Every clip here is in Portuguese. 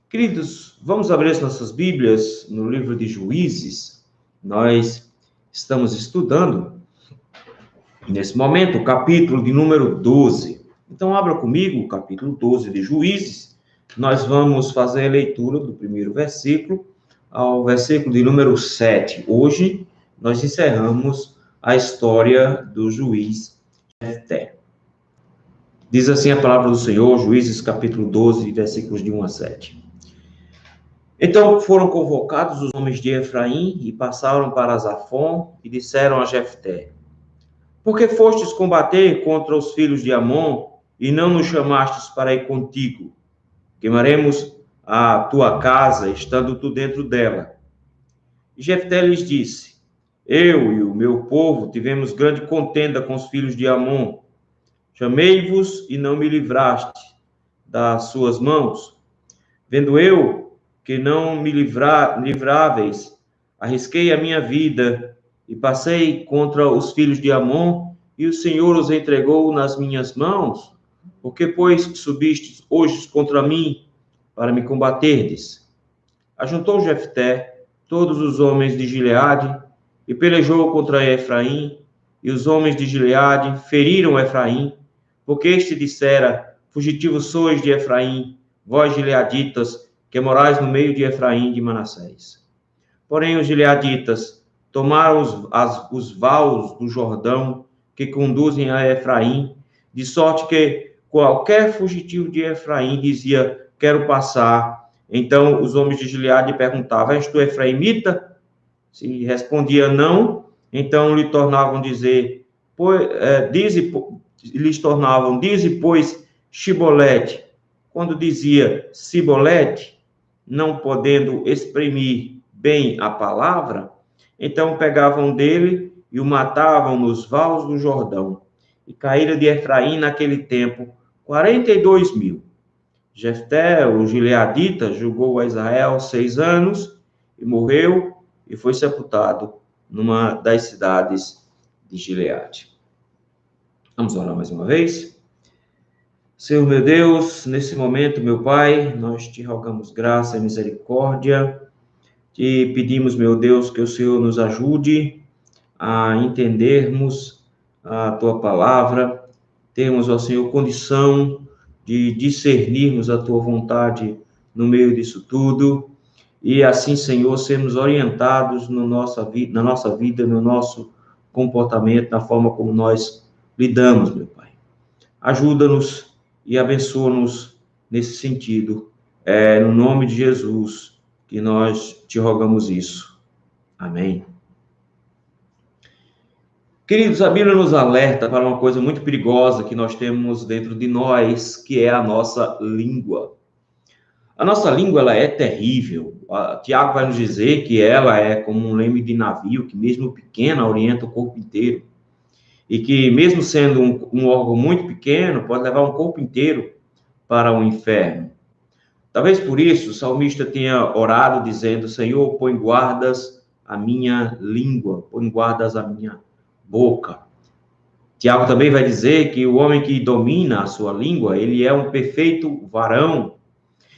Queridos, vamos abrir as nossas Bíblias no livro de Juízes. Nós estamos estudando, nesse momento, o capítulo de número 12. Então, abra comigo o capítulo 12 de Juízes. Nós vamos fazer a leitura do primeiro versículo ao versículo de número 7. Hoje, nós encerramos a história do juiz Jefté. Diz assim a palavra do Senhor, Juízes capítulo 12, versículos de 1 a 7. Então foram convocados os homens de Efraim e passaram para Zafon e disseram a Jefté: Por que fostes combater contra os filhos de Amon e não nos chamastes para ir contigo? Queimaremos a tua casa, estando tu dentro dela. E Jefté lhes disse: Eu e o meu povo tivemos grande contenda com os filhos de Amon. Chamei-vos e não me livraste das suas mãos. Vendo eu que não me livráveis, arrisquei a minha vida e passei contra os filhos de Amon, e o Senhor os entregou nas minhas mãos. Porque, pois, subistes hoje contra mim para me combaterdes? Ajuntou Jefté todos os homens de Gileade e pelejou contra Efraim, e os homens de Gileade feriram Efraim, porque este dissera: Fugitivos sois de Efraim, vós gileaditas, que morais no meio de Efraim e de Manassés. Porém, os gileaditas tomaram os vales do Jordão, que conduzem a Efraim, de sorte que qualquer fugitivo de Efraim dizia: Quero passar. Então, os homens de Gileade perguntavam: És tu efraimita? Se respondia não, então lhe tornavam dizer, dize, pois, Shibolete. Quando dizia Sibolete, não podendo exprimir bem a palavra, então pegavam dele e o matavam nos vales do Jordão. E caíram de Efraim naquele tempo 42.000. Jefté, o gileadita, julgou a Israel 6 anos e morreu e foi sepultado numa das cidades de Gileade. Vamos orar mais uma vez? Senhor meu Deus, nesse momento, meu Pai, nós te rogamos graça e misericórdia. Te pedimos, meu Deus, que o Senhor nos ajude a entendermos a tua palavra. Temos, ó Senhor, condição de discernirmos a tua vontade no meio disso tudo. E assim, Senhor, sermos orientados na nossa vida, no nosso comportamento, na forma como nós lidamos, meu Pai. Ajuda-nos e abençoa-nos nesse sentido. É no nome de Jesus que nós te rogamos isso. Amém. Queridos, a Bíblia nos alerta para uma coisa muito perigosa que nós temos dentro de nós, que é a nossa língua. A nossa língua, ela é terrível. Tiago vai nos dizer que ela é como um leme de navio, que mesmo pequena orienta o corpo inteiro. E que mesmo sendo um órgão muito pequeno, pode levar um corpo inteiro para o inferno. Talvez por isso o salmista tenha orado dizendo: Senhor, põe guardas a minha língua, põe guardas a minha boca. Tiago também vai dizer que o homem que domina a sua língua, ele é um perfeito varão.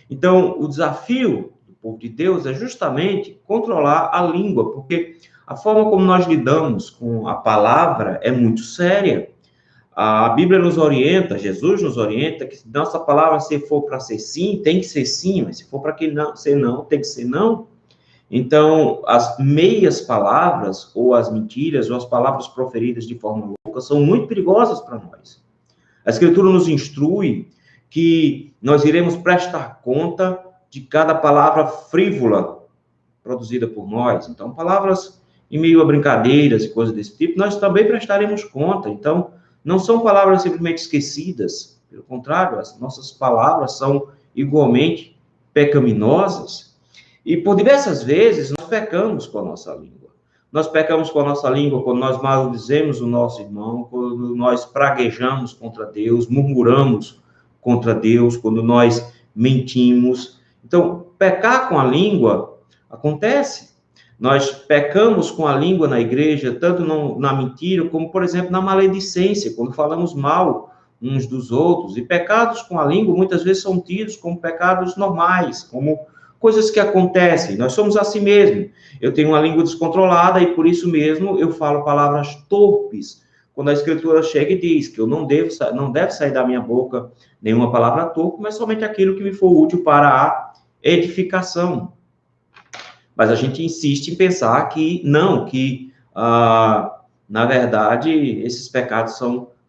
Então, o desafio do povo de Deus é justamente controlar a língua, porque a forma como nós lidamos com a palavra é muito séria. A Bíblia nos orienta, Jesus nos orienta, que se nossa palavra se for para ser sim, tem que ser sim, mas se for para que não, ser não, tem que ser não. Então, as meias palavras, ou as mentiras, ou as palavras proferidas de forma louca, são muito perigosas para nós. A Escritura nos instrui que nós iremos prestar conta de cada palavra frívola produzida por nós. Então, palavras em meio a brincadeiras e coisas desse tipo, nós também prestaremos conta. Então, não são palavras simplesmente esquecidas. Pelo contrário, as nossas palavras são igualmente pecaminosas. E por diversas vezes nós pecamos com a nossa língua. Nós pecamos com a nossa língua quando nós maldizemos o nosso irmão, quando nós praguejamos contra Deus, murmuramos contra Deus, quando nós mentimos. Então, pecar com a língua acontece. Nós pecamos com a língua na igreja, tanto na mentira, como, por exemplo, na maledicência, quando falamos mal uns dos outros. E pecados com a língua muitas vezes são tidos como pecados normais, como coisas que acontecem. Nós somos assim mesmo. Eu tenho uma língua descontrolada e por isso mesmo eu falo palavras torpes. Quando a Escritura chega e diz que eu não deve sair da minha boca nenhuma palavra torpe, mas somente aquilo que me for útil para a edificação. Mas a gente insiste em pensar que não, que na verdade esses pecados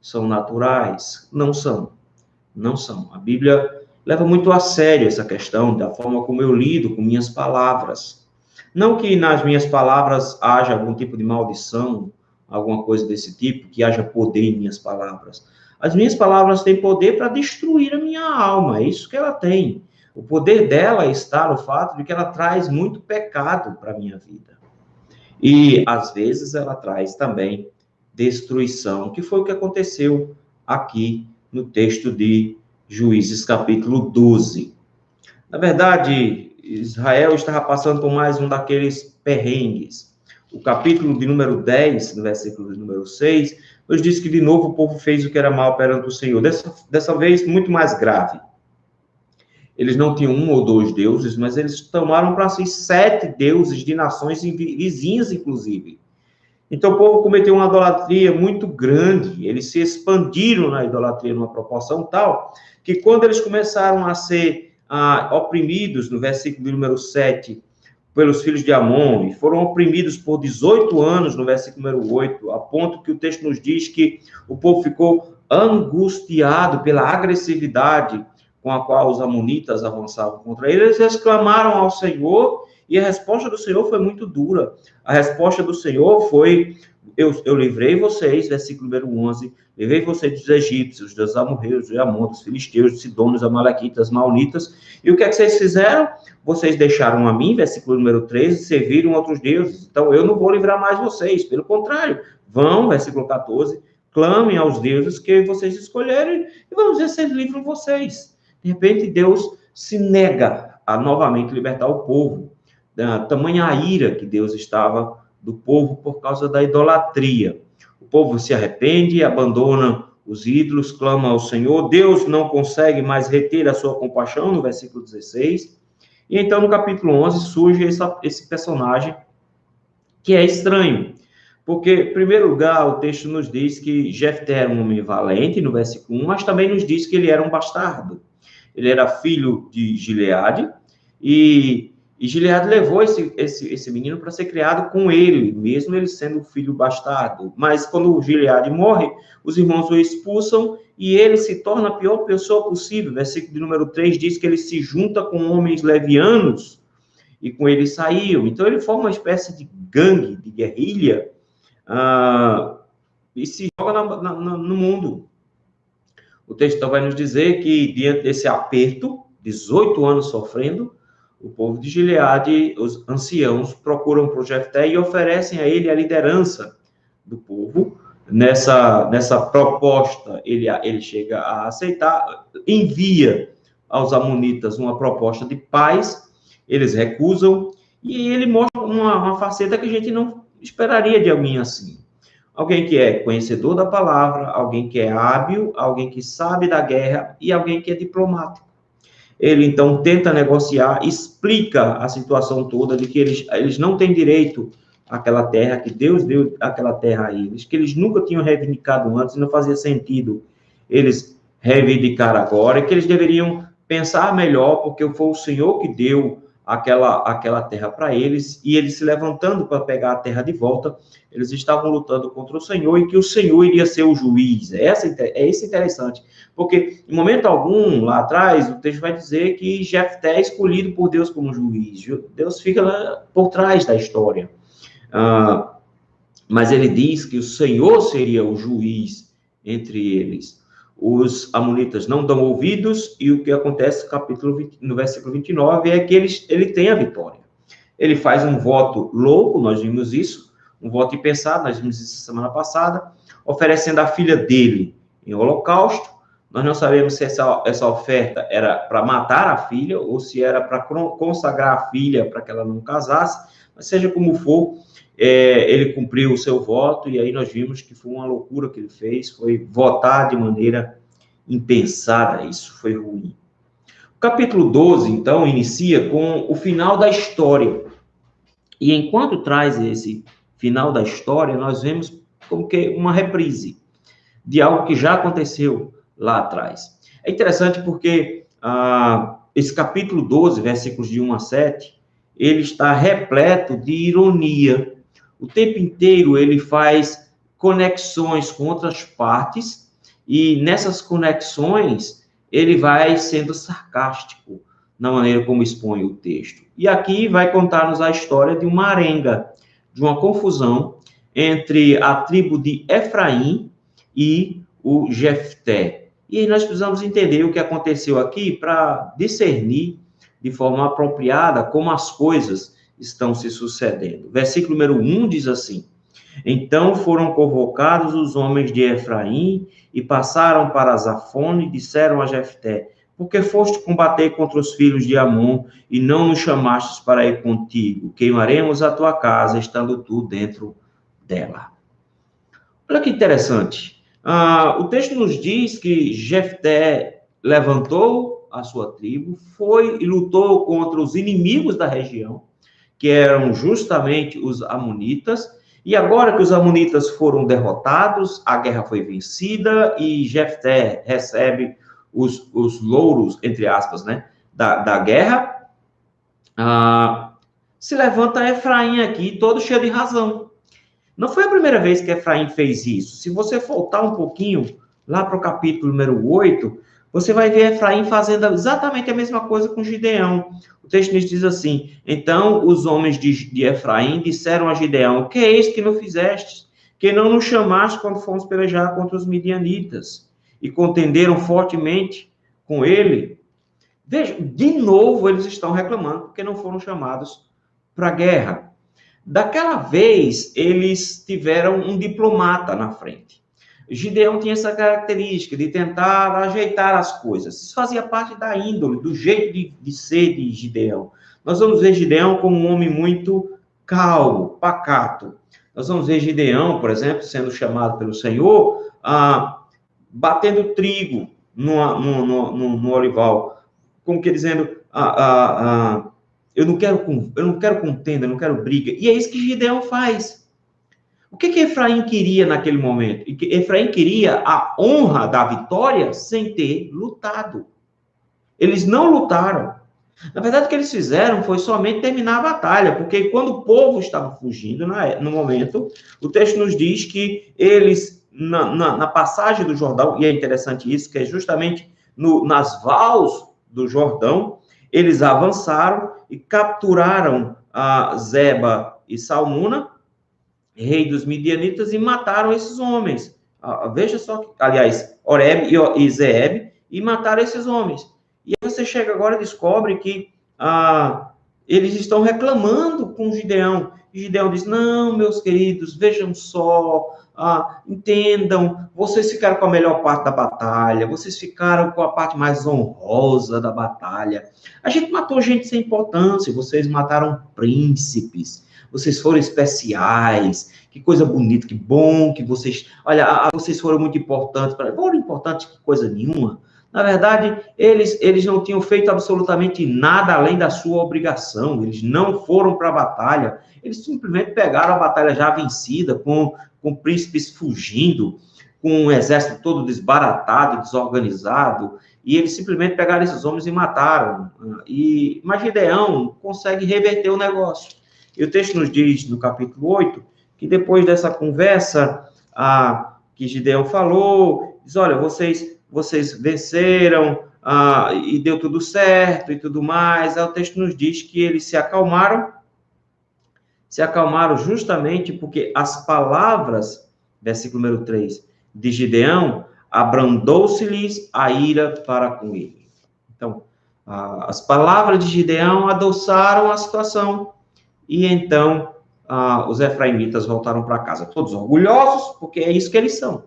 são naturais. Não são. Não são. A Bíblia leva muito a sério essa questão da forma como eu lido com minhas palavras. Não que nas minhas palavras haja algum tipo de maldição, alguma coisa desse tipo, que haja poder em minhas palavras. As minhas palavras têm poder para destruir a minha alma, é isso que ela tem. O poder dela está no fato de que ela traz muito pecado para a minha vida. E, às vezes, ela traz também destruição, que foi o que aconteceu aqui no texto de Juízes, capítulo 12. Na verdade, Israel estava passando por mais um daqueles perrengues. O capítulo de número 10, no versículo de número 6, nos diz que, de novo, o povo fez o que era mal perante o Senhor. Dessa vez, muito mais grave. Eles não tinham um ou dois deuses, mas eles tomaram para si 7 deuses de nações vizinhas, inclusive. Então, o povo cometeu uma idolatria muito grande. Eles se expandiram na idolatria numa proporção tal que, quando eles começaram a ser oprimidos, no versículo número 7, pelos filhos de Amon, e foram oprimidos por 18 anos, no versículo número 8, a ponto que o texto nos diz que o povo ficou angustiado pela agressividade com a qual os amonitas avançavam contra eles. Eles clamaram ao Senhor, e a resposta do Senhor foi muito dura. A resposta do Senhor foi: eu livrei vocês, versículo número 11, livrei vocês dos egípcios, dos amorreus, dos Amon, dos filisteus, dos sidônios, amalequitas, maonitas. E o que é que vocês fizeram? Vocês deixaram a mim, versículo número 13, serviram outros deuses. Então, eu não vou livrar mais vocês. Pelo contrário, vão, versículo 14, clamem aos deuses que vocês escolherem e vamos ver se eles livram vocês. De repente, Deus se nega a novamente libertar o povo. Da tamanha ira que Deus estava do povo por causa da idolatria. O povo se arrepende, abandona os ídolos, clama ao Senhor. Deus não consegue mais reter a sua compaixão, no versículo 16. E então, no capítulo 11, surge esse personagem que é estranho. Porque, em primeiro lugar, o texto nos diz que Jefté era um homem valente, no versículo 1, mas também nos diz que ele era um bastardo. Ele era filho de Gileade, e Gileade levou esse menino para ser criado com ele, mesmo ele sendo filho bastardo. Mas quando Gileade morre, os irmãos o expulsam e ele se torna a pior pessoa possível. Versículo de número 3 diz que ele se junta com homens levianos e com ele saíam. Então ele forma uma espécie de gangue, de guerrilha, e se joga no mundo. O texto vai nos dizer que, diante desse aperto, 18 anos sofrendo, o povo de Gileade, os anciãos, procuram por Jefté e oferecem a ele a liderança do povo. Nessa proposta, ele chega a aceitar, envia aos amonitas uma proposta de paz, eles recusam, e ele mostra uma faceta que a gente não esperaria de alguém assim. Alguém que é conhecedor da palavra, alguém que é hábil, alguém que sabe da guerra e alguém que é diplomático. Ele, então, tenta negociar, explica a situação toda de que eles não têm direito àquela terra, que Deus deu aquela terra a eles, que eles nunca tinham reivindicado antes, não fazia sentido eles reivindicar agora, e que eles deveriam pensar melhor, porque foi o Senhor que deu aquela terra para eles, e eles se levantando para pegar a terra de volta, eles estavam lutando contra o Senhor, e que o Senhor iria ser o juiz. É isso interessante, porque em momento algum, lá atrás, o texto vai dizer que Jefté é escolhido por Deus como juiz. Deus fica lá por trás da história. Mas ele diz que o Senhor seria o juiz entre eles. Os amonitas não dão ouvidos, e o que acontece no versículo 29 é que ele tem a vitória. Ele faz um voto louco, nós vimos isso, um voto impensado, nós vimos isso semana passada, oferecendo a filha dele em holocausto. Nós não sabemos se essa oferta era para matar a filha, ou se era para consagrar a filha para que ela não casasse, mas seja como for, ele cumpriu o seu voto, e aí nós vimos que foi uma loucura que ele fez, foi votar de maneira impensada, isso foi ruim. O capítulo 12, então, inicia com o final da história. E enquanto traz esse final da história, nós vemos como que uma reprise de algo que já aconteceu lá atrás. É interessante porque esse capítulo 12, versículos de 1 a 7, ele está repleto de ironia. O tempo inteiro ele faz conexões com outras partes, e nessas conexões ele vai sendo sarcástico na maneira como expõe o texto. E aqui vai contar-nos a história de uma arenga, de uma confusão entre a tribo de Efraim e o Jefté. E aí nós precisamos entender o que aconteceu aqui para discernir de forma apropriada como as coisas estão se sucedendo. Versículo número 1 diz assim: Então foram convocados os homens de Efraim e passaram para Zafone e disseram a Jefté: Por que foste combater contra os filhos de Amon e não nos chamastes para ir contigo? Queimaremos a tua casa, estando tu dentro dela. Olha que interessante. O texto nos diz que Jefté levantou a sua tribo, foi e lutou contra os inimigos da região, que eram justamente os amonitas, e agora que os amonitas foram derrotados, a guerra foi vencida e Jefté recebe os louros, entre aspas, né, da guerra, se levanta Efraim aqui, todo cheio de razão. Não foi a primeira vez que Efraim fez isso. Se você voltar um pouquinho, lá para o capítulo número 8, você vai ver Efraim fazendo exatamente a mesma coisa com Gideão. O texto nos diz assim: Então os homens de Efraim disseram a Gideão: O que é isso que não fizeste? Que não nos chamaste quando fomos pelejar contra os midianitas? E contenderam fortemente com ele. Veja, de novo eles estão reclamando porque não foram chamados para a guerra. Daquela vez, eles tiveram um diplomata na frente. Gideão tinha essa característica de tentar ajeitar as coisas. Isso fazia parte da índole, do jeito de ser de Gideão. Nós vamos ver Gideão como um homem muito calmo, pacato. Nós vamos ver Gideão, por exemplo, sendo chamado pelo Senhor, batendo trigo no olival, como que dizendo, eu não quero contenda, eu não quero briga. E é isso que Gideão faz. O que Efraim queria naquele momento? Efraim queria a honra da vitória sem ter lutado. Eles não lutaram. Na verdade, o que eles fizeram foi somente terminar a batalha, porque quando o povo estava fugindo, no momento, o texto nos diz que eles, na passagem do Jordão, e é interessante isso, que é justamente nas vals do Jordão, eles avançaram e capturaram Zeba e Salmuna, rei dos midianitas, e mataram esses homens. Veja só, aliás, Oreb e Zeeb, e mataram esses homens. E aí você chega agora e descobre que eles estão reclamando com Gideão. E Gideão diz: não, meus queridos, vejam só, entendam, vocês ficaram com a melhor parte da batalha, vocês ficaram com a parte mais honrosa da batalha. A gente matou gente sem importância, vocês mataram príncipes, vocês foram especiais, que coisa bonita, que bom que vocês... Olha, vocês foram muito importantes. Foram importantes que coisa nenhuma. Na verdade, eles não tinham feito absolutamente nada além da sua obrigação. Eles não foram para a batalha. Eles simplesmente pegaram a batalha já vencida, com príncipes fugindo, com um exército todo desbaratado, desorganizado, e eles simplesmente pegaram esses homens e mataram. Mas Gideão consegue reverter o negócio. E o texto nos diz, no capítulo 8, que depois dessa conversa que Gideão falou, diz: olha, vocês venceram, e deu tudo certo e tudo mais. Aí o texto nos diz que eles se acalmaram justamente porque as palavras, versículo número 3, de Gideão, abrandou-se-lhes a ira para com ele. Então, as palavras de Gideão adoçaram a situação, e então os efraimitas voltaram para casa, todos orgulhosos, porque é isso que eles são.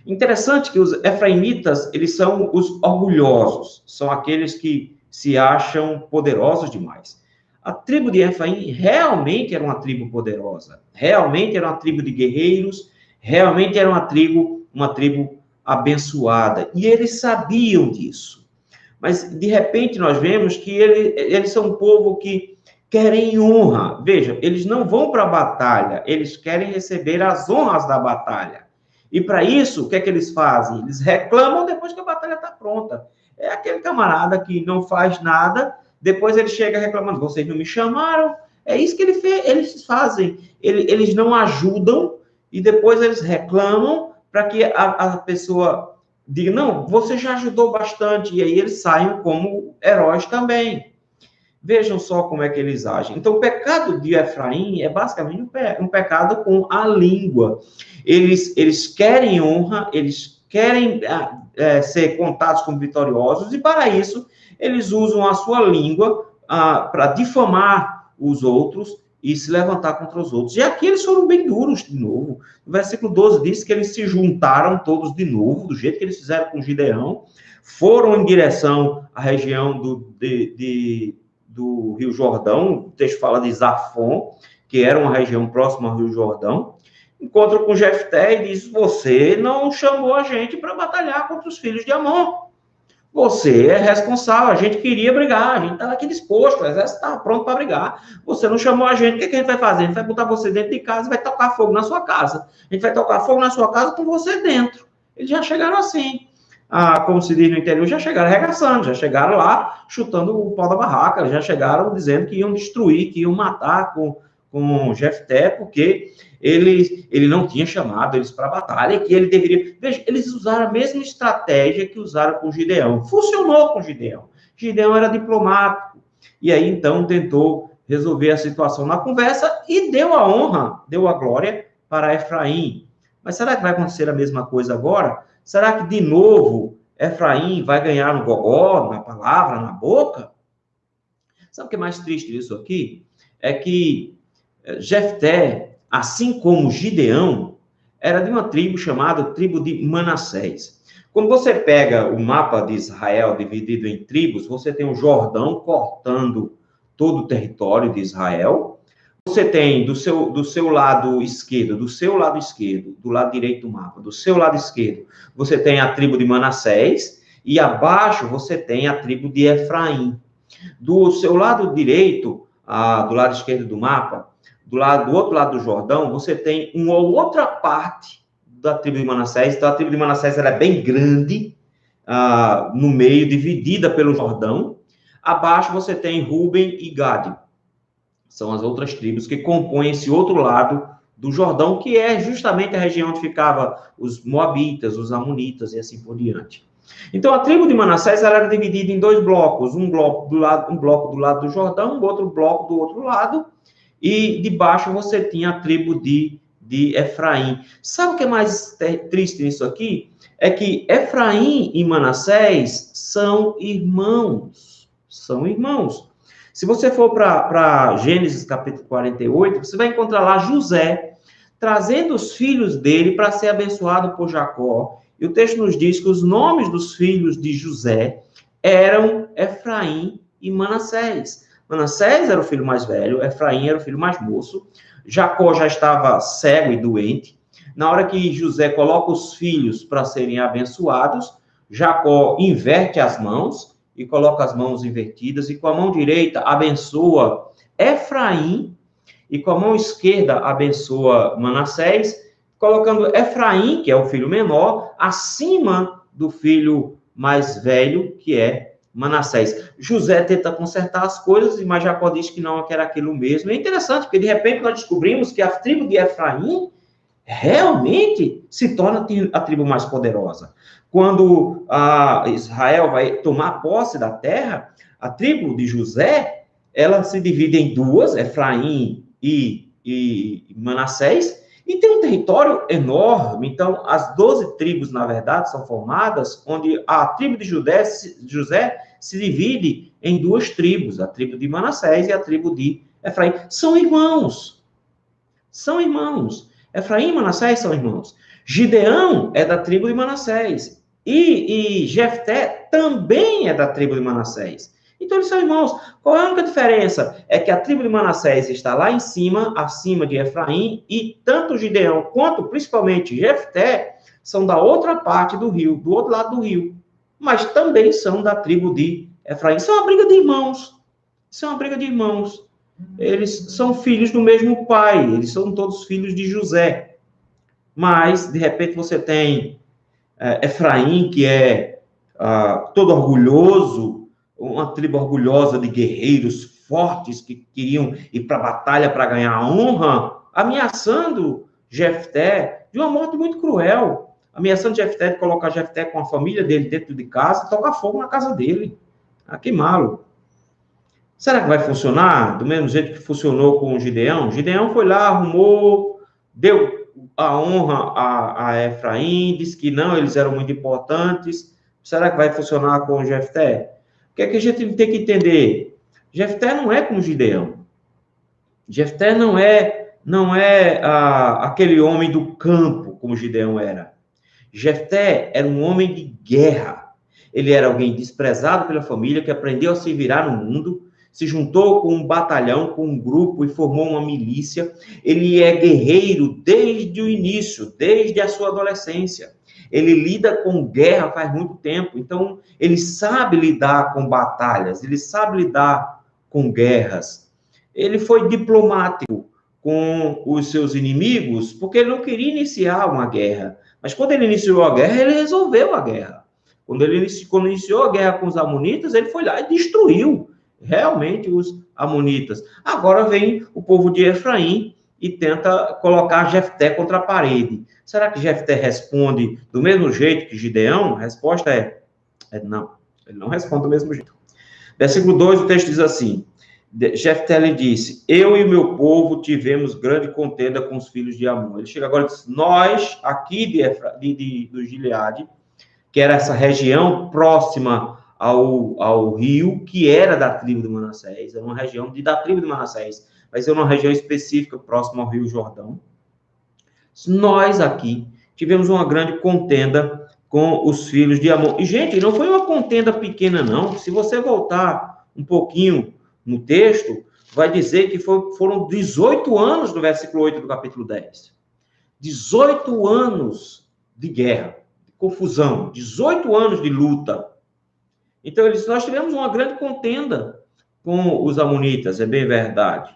Interessante que os efraimitas, eles são os orgulhosos, são aqueles que se acham poderosos demais. A tribo de Efraim realmente era uma tribo poderosa, realmente era uma tribo de guerreiros, realmente era uma tribo abençoada. E eles sabiam disso. Mas, de repente, nós vemos que eles são um povo que querem honra. Veja, eles não vão para a batalha, eles querem receber as honras da batalha. E para isso, o que é que eles fazem? Eles reclamam depois que a batalha está pronta. É aquele camarada que não faz nada, depois ele chega reclamando, vocês não me chamaram. É isso que eles fazem. Eles não ajudam e depois eles reclamam para que a pessoa diga, não, você já ajudou bastante. E aí eles saem como heróis também. Vejam só como é que eles agem. Então, o pecado de Efraim é basicamente um pecado com a língua. Eles querem honra, eles querem ser contados como vitoriosos, e para isso, eles usam a sua língua para difamar os outros e se levantar contra os outros. E aqui eles foram bem duros de novo. O versículo 12 diz que eles se juntaram todos de novo, do jeito que eles fizeram com Gideão, foram em direção à região do Rio Jordão. O texto fala de Zafon, que era uma região próxima ao Rio Jordão. Encontra com Jefté e diz, você não chamou a gente para batalhar contra os filhos de Amon. Você é responsável, a gente queria brigar, a gente estava aqui disposto, o exército estava pronto para brigar. Você não chamou a gente, o que a gente vai fazer? A gente vai botar você dentro de casa e vai tocar fogo na sua casa. A gente vai tocar fogo na sua casa com você dentro. Eles já chegaram assim. Como se diz no interior, já chegaram arregaçando, já chegaram lá chutando o pau da barraca, já chegaram dizendo que iam destruir, que iam matar com Jefté, porque ele não tinha chamado eles para a batalha, que ele deveria... Veja, eles usaram a mesma estratégia que usaram com Gideão. Funcionou com Gideão. Gideão era diplomático, e aí então tentou resolver a situação na conversa e deu a honra, deu a glória para Efraim. Mas será que vai acontecer a mesma coisa agora? Será que, de novo, Efraim vai ganhar no gogó, na palavra, na boca? Sabe o que é mais triste disso aqui? É que Jefté, assim como Gideão, era de uma tribo chamada tribo de Manassés. Quando você pega o mapa de Israel dividido em tribos, você tem o Jordão cortando todo o território de Israel. Você tem do seu lado esquerdo, do lado direito do mapa, do seu lado esquerdo, você tem a tribo de Manassés, e abaixo você tem a tribo de Efraim. Do seu lado direito, do lado esquerdo do mapa, do outro lado do Jordão, você tem uma outra parte da tribo de Manassés. Então, a tribo de Manassés era bem grande, no meio, dividida pelo Jordão. Abaixo você tem Ruben e Gade. São as outras tribos que compõem esse outro lado do Jordão, que é justamente a região onde ficavam os Moabitas, os Amonitas e assim por diante. Então, a tribo de Manassés era dividida em dois blocos, um bloco do lado do Jordão, outro bloco do outro lado, e debaixo você tinha a tribo de Efraim. Sabe o que é mais triste nisso aqui? É que Efraim e Manassés são irmãos. São irmãos. Se você for para Gênesis capítulo 48, você vai encontrar lá José trazendo os filhos dele para ser abençoado por Jacó. E o texto nos diz que os nomes dos filhos de José eram Efraim e Manassés. Manassés era o filho mais velho, Efraim era o filho mais moço. Jacó já estava cego e doente. Na hora que José coloca os filhos para serem abençoados, Jacó inverte as mãos e coloca as mãos invertidas, e com a mão direita abençoa Efraim, e com a mão esquerda abençoa Manassés, colocando Efraim, que é o filho menor, acima do filho mais velho, que é Manassés. José tenta consertar as coisas, mas Jacó diz que não, que era aquilo mesmo. É interessante, porque de repente nós descobrimos que a tribo de Efraim realmente se torna a tribo mais poderosa. Quando Israel vai tomar posse da terra, a tribo de José, ela se divide em duas, Efraim e Manassés, e tem um território enorme. Então, as 12 tribos, na verdade, são formadas, onde a tribo de José se divide em duas tribos, a tribo de Manassés e a tribo de Efraim. São irmãos. São irmãos. Efraim e Manassés são irmãos. Gideão é da tribo de Manassés. E Jefté também é da tribo de Manassés. Então, eles são irmãos. Qual é a única diferença? É que a tribo de Manassés está lá em cima, acima de Efraim, e tanto Gideão quanto, principalmente, Jefté são da outra parte do rio, do outro lado do rio, mas também são da tribo de Efraim. Isso é uma briga de irmãos. Isso é uma briga de irmãos. Eles são filhos do mesmo pai, eles são todos filhos de José. Mas, de repente, você tem Efraim, que é todo orgulhoso, uma tribo orgulhosa de guerreiros fortes que queriam ir para a batalha para ganhar honra, ameaçando Jefté de uma morte muito cruel, ameaçando Jefté de colocar Jefté com a família dele dentro de casa e tocar fogo na casa dele, a queimá-lo. Será que vai funcionar do mesmo jeito que funcionou com o Gideão? Gideão foi lá, arrumou, deu a honra a Efraim, disse que não, eles eram muito importantes. Será que vai funcionar com o Jefté? O que é que a gente tem que entender? Jefté não é como Gideão. Jefté não é aquele homem do campo, como Gideão era. Jefté era um homem de guerra. Ele era alguém desprezado pela família, que aprendeu a se virar no mundo, se juntou com um batalhão, com um grupo e formou uma milícia. Ele é guerreiro desde o início, desde a sua adolescência. Ele lida com guerra faz muito tempo, então ele sabe lidar com batalhas, ele sabe lidar com guerras. Ele foi diplomático com os seus inimigos, porque ele não queria iniciar uma guerra. Mas quando ele iniciou a guerra, ele resolveu a guerra. Quando iniciou a guerra com os amonitas, ele foi lá e destruiu realmente os amonitas. Agora vem o povo de Efraim e tenta colocar Jefté contra a parede. Será que Jefté responde do mesmo jeito que Gideão? A resposta é não. Ele não responde do mesmo jeito. Versículo 2, o texto diz assim: Jefté lhe disse: eu e o meu povo tivemos grande contenda com os filhos de Amon. Ele chega agora e diz: nós, aqui do Gileade, que era essa região próxima ao rio, que era da tribo de Manassés, era uma região da tribo de Manassés, mas era uma região específica próxima ao rio Jordão. Nós aqui tivemos uma grande contenda com os filhos de Amon. E, gente, não foi uma contenda pequena, não. Se você voltar um pouquinho no texto, vai dizer que foram 18 anos no versículo 8 do capítulo 10. 18 anos de guerra, de confusão, 18 anos de luta. Então, ele disse, nós tivemos uma grande contenda com os amonitas, é bem verdade.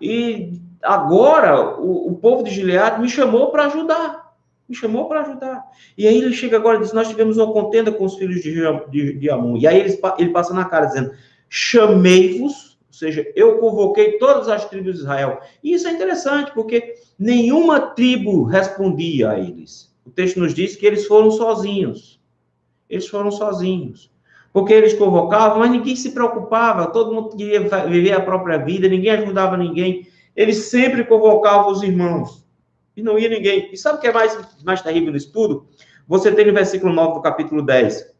E agora, o povo de Gileade me chamou para ajudar. Me chamou para ajudar. E aí ele chega agora e diz, nós tivemos uma contenda com os filhos de Amon. E aí ele passa na cara dizendo, chamei-vos, ou seja, eu convoquei todas as tribos de Israel. E isso é interessante, porque nenhuma tribo respondia a eles. O texto nos diz que eles foram sozinhos. Eles foram sozinhos. Porque eles convocavam, mas ninguém se preocupava, todo mundo queria viver a própria vida, ninguém ajudava ninguém. Eles sempre convocavam os irmãos. E não ia ninguém. E sabe o que é mais terrível nisso tudo? Você tem no versículo 9 do capítulo 10,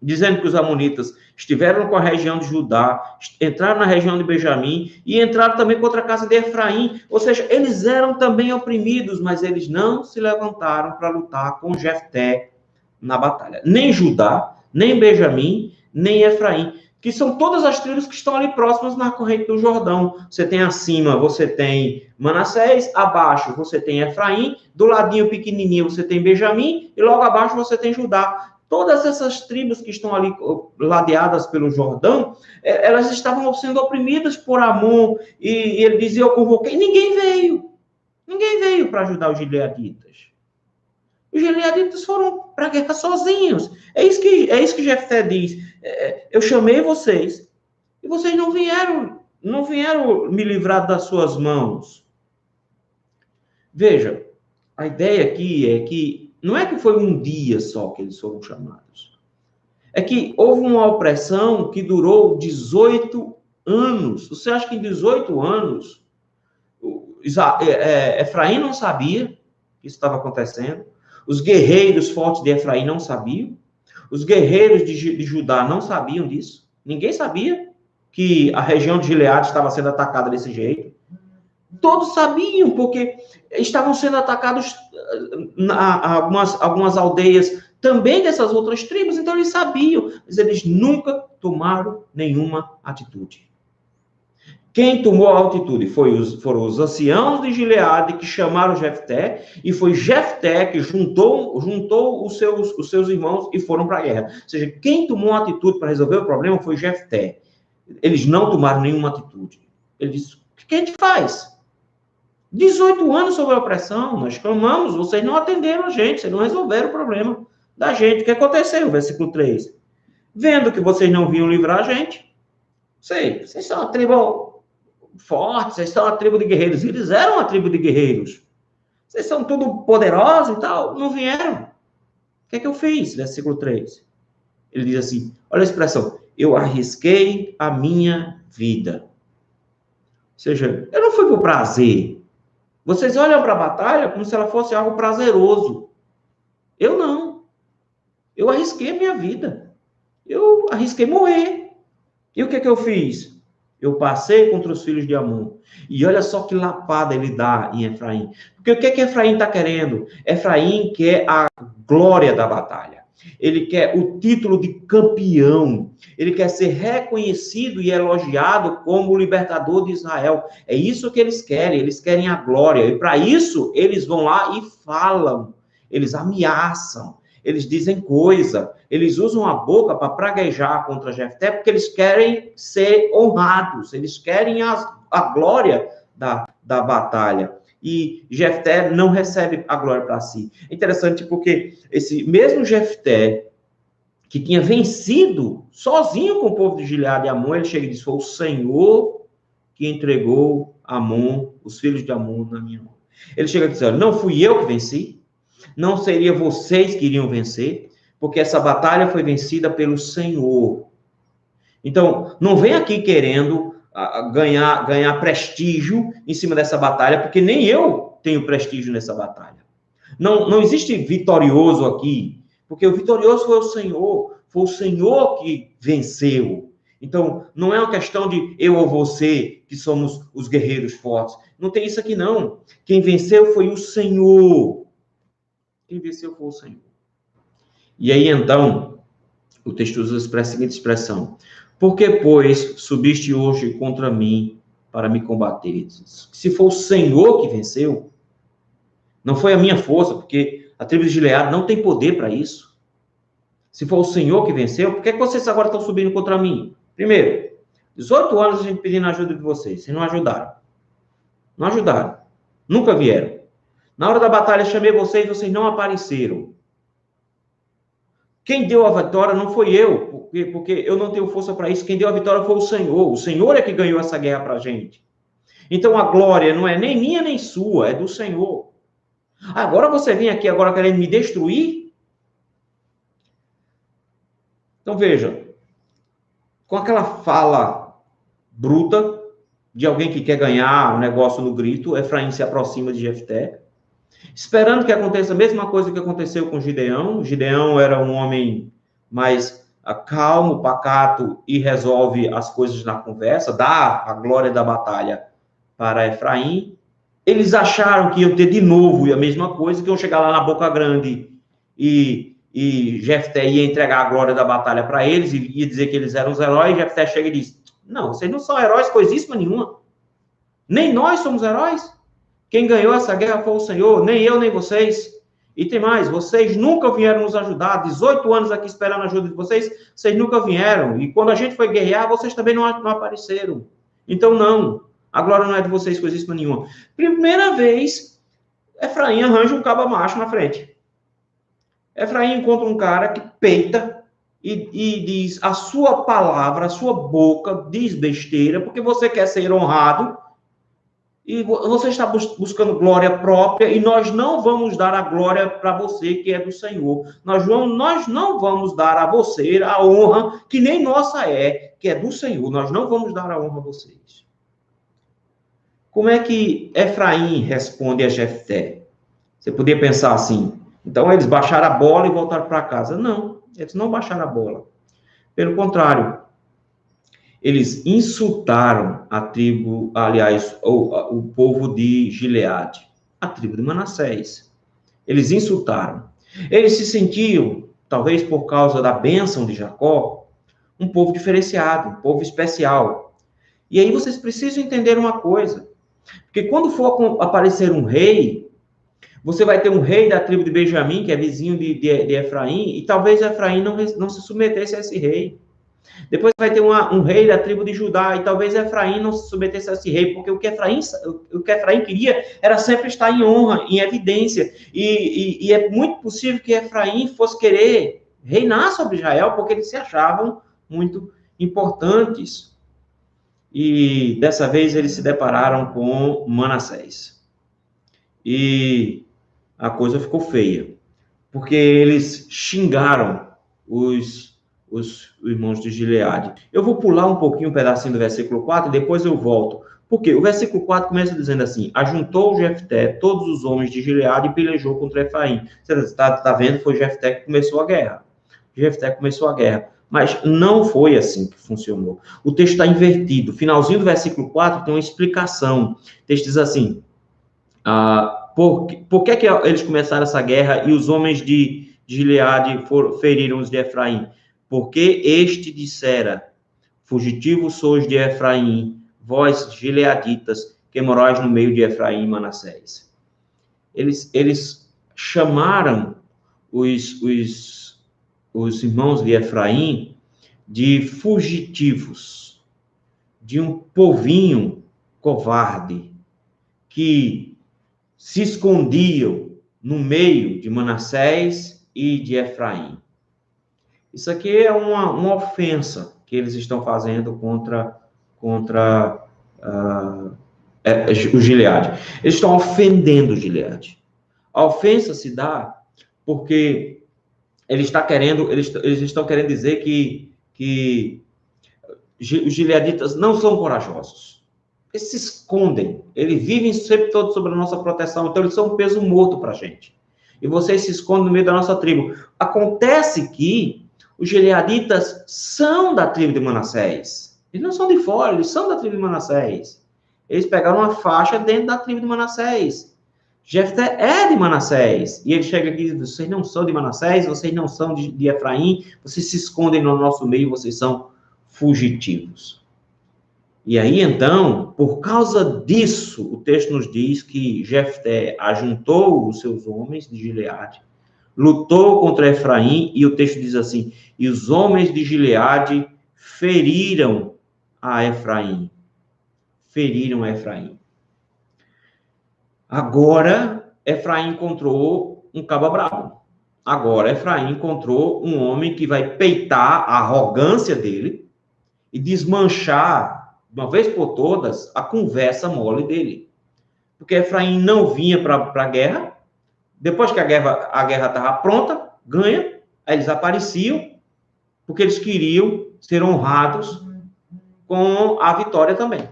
dizendo que os amonitas estiveram com a região de Judá, entraram na região de Benjamim e entraram também contra a casa de Efraim. Ou seja, eles eram também oprimidos, mas eles não se levantaram para lutar com Jefté na batalha. Nem Judá, nem Benjamim, nem Efraim, que são todas as tribos que estão ali próximas na corrente do Jordão. Você tem acima, você tem Manassés, abaixo você tem Efraim, do ladinho pequenininho você tem Benjamim, e logo abaixo você tem Judá. Todas essas tribos que estão ali ladeadas pelo Jordão, elas estavam sendo oprimidas por Amon, e ele dizia, eu convoquei, ninguém veio para ajudar os gileaditas. Os gileaditas foram para a guerra sozinhos. É isso que Jefté diz. Eu chamei vocês e vocês não vieram me livrar das suas mãos. Veja, a ideia aqui é que não é que foi um dia só que eles foram chamados. É que houve uma opressão que durou 18 anos. Você acha que em 18 anos Efraim não sabia que isso estava acontecendo? Os guerreiros fortes de Efraim não sabiam. Os guerreiros de Judá não sabiam disso. Ninguém sabia que a região de Gileade estava sendo atacada desse jeito. Todos sabiam, porque estavam sendo atacados algumas aldeias também dessas outras tribos, então eles sabiam, mas eles nunca tomaram nenhuma atitude. Quem tomou a altitude foram os anciãos de Gileade que chamaram Jefté, e foi Jefté que juntou os seus irmãos e foram para a guerra. Ou seja, quem tomou a atitude para resolver o problema foi Jefté. Eles não tomaram nenhuma atitude. Ele disse, o que a gente faz? 18 anos sob a opressão, nós clamamos, vocês não atenderam a gente, vocês não resolveram o problema da gente. O que aconteceu? Versículo 3. Vendo que vocês não vinham livrar a gente, vocês são uma tribo forte, vocês são uma tribo de guerreiros. Eles eram uma tribo de guerreiros. Vocês são tudo poderosos e tal, não vieram. O que é que eu fiz? Versículo 3. Ele diz assim, olha a expressão, eu arrisquei a minha vida. Ou seja, eu não fui por prazer. Vocês olham para a batalha como se ela fosse algo prazeroso. Eu não. Eu arrisquei a minha vida. Eu arrisquei morrer. E o que é que eu fiz? Eu passei contra os filhos de Amon. E olha só que lapada ele dá em Efraim. Porque o que é que Efraim está querendo? Efraim quer a glória da batalha. Ele quer o título de campeão. Ele quer ser reconhecido e elogiado como o libertador de Israel. É isso que eles querem a glória. E para isso, eles vão lá e falam. Eles ameaçam. Eles dizem coisa. Eles usam a boca para praguejar contra Jefté, porque eles querem ser honrados. Eles querem a glória da batalha. E Jefté não recebe a glória para si. É interessante porque esse mesmo Jefté, que tinha vencido sozinho com o povo de Gileade e Amon, ele chega e diz, foi o Senhor que entregou Amon, os filhos de Amon na minha mão. Ele chega e diz, não fui eu que venci, não seria vocês que iriam vencer, porque essa batalha foi vencida pelo Senhor. Então, não vem aqui querendo ganhar prestígio em cima dessa batalha, porque nem eu tenho prestígio nessa batalha. Não existe vitorioso aqui, porque o vitorioso foi o Senhor que venceu. Então, não é uma questão de eu ou você, que somos os guerreiros fortes. Não tem isso aqui, não. Quem venceu foi o Senhor. Quem venceu foi o Senhor. E aí, então, o texto usa a seguinte expressão. Por que, pois, subiste hoje contra mim para me combater? Se for o Senhor que venceu, não foi a minha força, porque a tribo de Gileade não tem poder para isso. Se for o Senhor que venceu, por que vocês agora estão subindo contra mim? Primeiro, 18 anos a gente pedindo ajuda de vocês não ajudaram. Não ajudaram. Nunca vieram. Na hora da batalha, chamei vocês não apareceram. Quem deu a vitória não foi eu, porque eu não tenho força para isso. Quem deu a vitória foi o Senhor. O Senhor é que ganhou essa guerra para a gente. Então, a glória não é nem minha nem sua, é do Senhor. Agora você vem aqui agora querendo me destruir? Então, veja. Com aquela fala bruta de alguém que quer ganhar um negócio no grito, Efraim se aproxima de Jefté, esperando que aconteça a mesma coisa que aconteceu com Gideão. Gideão era um homem mais calmo, pacato e resolve as coisas na conversa, dá a glória da batalha para Efraim. Eles acharam que iam ter de novo a mesma coisa, que iam chegar lá na Boca Grande e Jefté ia entregar a glória da batalha para eles, e ia dizer que eles eram os heróis. Jefté chega e diz, não, vocês não são heróis coisíssima nenhuma. Nem nós somos heróis. Quem ganhou essa guerra foi o Senhor, nem eu, nem vocês. E tem mais, vocês nunca vieram nos ajudar, 18 anos aqui esperando a ajuda de vocês nunca vieram. E quando a gente foi guerrear, vocês também não apareceram. Então, não, a glória não é de vocês coisíssima nenhuma. Primeira vez, Efraim arranja um caba macho na frente. Efraim encontra um cara que peita e diz a sua palavra, a sua boca diz besteira, porque você quer ser honrado e você está buscando glória própria, e nós não vamos dar a glória para você, que é do Senhor. Nós não vamos dar a você a honra que nem nossa é, que é do Senhor. Nós não vamos dar a honra a vocês. Como é que Efraim responde a Jefté? Você podia pensar assim, então eles baixaram a bola e voltaram para casa. Não, eles não baixaram a bola. Pelo contrário, eles insultaram a tribo, aliás, o povo de Gileade, a tribo de Manassés. Eles insultaram. Eles se sentiam, talvez por causa da bênção de Jacó, um povo diferenciado, um povo especial. E aí vocês precisam entender uma coisa, porque quando for aparecer um rei, você vai ter um rei da tribo de Benjamim, que é vizinho de Efraim, e talvez Efraim não se submetesse a esse rei. Depois vai ter um rei da tribo de Judá, e talvez Efraim não se submetesse a esse rei, porque o que Efraim queria era sempre estar em honra, em evidência. E é muito possível que Efraim fosse querer reinar sobre Israel, porque eles se achavam muito importantes. E dessa vez eles se depararam com Manassés. E a coisa ficou feia, porque eles xingaram os irmãos de Gileade. Eu vou pular um pouquinho um pedacinho do versículo 4 e depois eu volto. Porque o versículo 4 começa dizendo assim: ajuntou Jefté todos os homens de Gileade e pelejou contra Efraim. Você está vendo? Foi Jefté que começou a guerra. Jefté começou a guerra. Mas não foi assim que funcionou. O texto está invertido. Finalzinho do versículo 4 tem uma explicação. O texto diz assim: por que eles começaram essa guerra e os homens de Gileade feriram os de Efraim? Porque este dissera: fugitivos sois de Efraim, vós gileaditas, que morais no meio de Efraim e Manassés. Eles chamaram os irmãos de Efraim de fugitivos, de um povinho covarde, que se escondiam no meio de Manassés e de Efraim. Isso aqui é uma ofensa que eles estão fazendo contra o Gileade. Eles estão ofendendo o Gileade. A ofensa se dá porque eles estão querendo dizer que os gileaditas não são corajosos. Eles se escondem, eles vivem sempre todos sob a nossa proteção, então eles são um peso morto para a gente. E vocês se escondem no meio da nossa tribo. Acontece que os gileaditas são da tribo de Manassés. Eles não são de fora, eles são da tribo de Manassés. Eles pegaram uma faixa dentro da tribo de Manassés. Jefté é de Manassés. E ele chega aqui e diz: vocês não são de Manassés, vocês não são de Efraim, vocês se escondem no nosso meio, vocês são fugitivos. E aí, então, por causa disso, o texto nos diz que Jefté ajuntou os seus homens de Gileade, lutou contra Efraim, e o texto diz assim: e os homens de Gileade feriram a Efraim. Feriram a Efraim. Agora, Efraim encontrou um cabo bravo. Agora, Efraim encontrou um homem que vai peitar a arrogância dele e desmanchar, de uma vez por todas, a conversa mole dele. Porque Efraim não vinha para a guerra. Depois que a guerra estava pronta, ganha, aí eles apareciam, porque eles queriam ser honrados com a vitória também.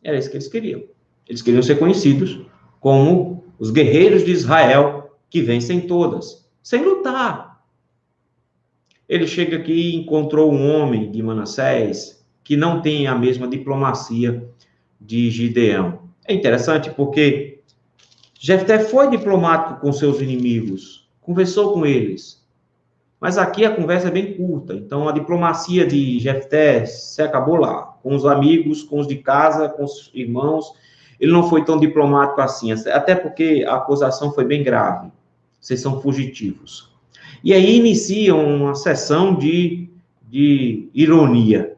Era isso que eles queriam. Eles queriam ser conhecidos como os guerreiros de Israel, que vencem todas, sem lutar. Ele chega aqui e encontrou um homem de Manassés que não tem a mesma diplomacia de Gideão. É interessante porque Jefté foi diplomático com seus inimigos, conversou com eles, mas aqui a conversa é bem curta, então a diplomacia de Jefté se acabou lá, com os amigos, com os de casa, com os irmãos. Ele não foi tão diplomático assim, até porque a acusação foi bem grave. Vocês são fugitivos. E aí inicia uma sessão de ironia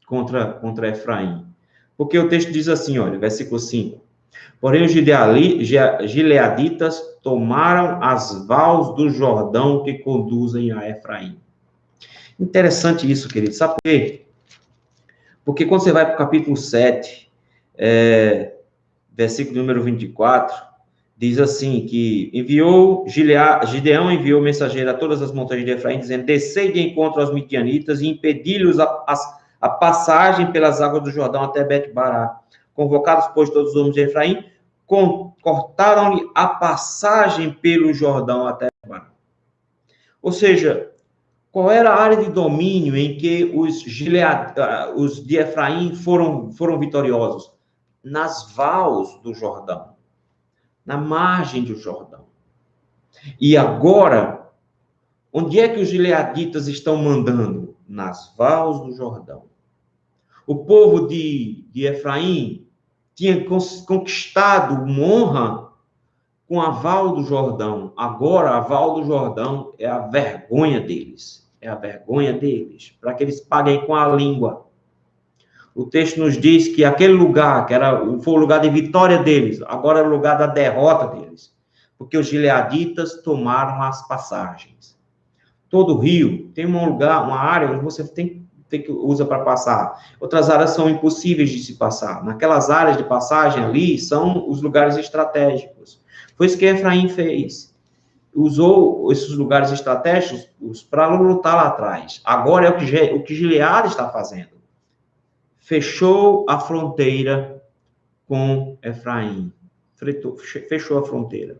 contra Efraim. Porque o texto diz assim, olha, versículo 5. Porém, os gileaditas tomaram as vals do Jordão que conduzem a Efraim. Interessante isso, querido. Sabe por quê? Porque quando você vai para o capítulo 7, versículo número 24, diz assim, que Gideão enviou mensageiro a todas as montanhas de Efraim, dizendo: descei de encontro aos midianitas e impedi-lhes a passagem pelas águas do Jordão até Bet-Bará. Convocados, pois, todos os homens de Efraim, cortaram-lhe a passagem pelo Jordão até Bet-Bará. Ou seja, qual era a área de domínio em que os de Efraim foram vitoriosos? Nas vals do Jordão, na margem do Jordão. E agora, onde é que os gileaditas estão mandando? Nas vals do Jordão. o povo de Efraim tinha conquistado honra com a Val do Jordão. Agora, a Val do Jordão é a vergonha deles. É a vergonha deles, para que eles paguem com a língua. O texto nos diz que aquele lugar, foi o lugar de vitória deles, agora é o lugar da derrota deles. Porque os gileaditas tomaram as passagens. Todo rio tem um lugar, uma área onde você usa para passar. Outras áreas são impossíveis de se passar. Naquelas áreas de passagem ali, são os lugares estratégicos. Foi isso que Efraim fez. Usou esses lugares estratégicos para lutar lá atrás. Agora é o que Gileade está fazendo. Fechou a fronteira com Efraim. Fechou a fronteira.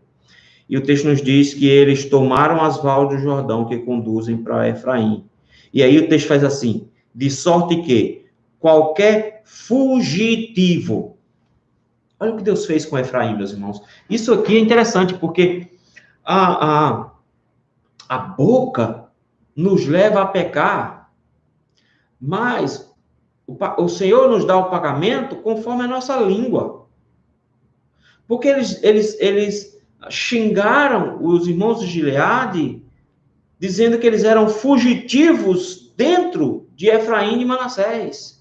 E o texto nos diz que eles tomaram as vals do Jordão que conduzem para Efraim. E aí o texto faz assim, de sorte que qualquer fugitivo... Olha o que Deus fez com Efraim, meus irmãos. Isso aqui é interessante, porque a boca nos leva a pecar, mas o Senhor nos dá o pagamento conforme a nossa língua. Porque eles xingaram os irmãos de Gileade, dizendo que eles eram fugitivos dentro de Efraim e Manassés.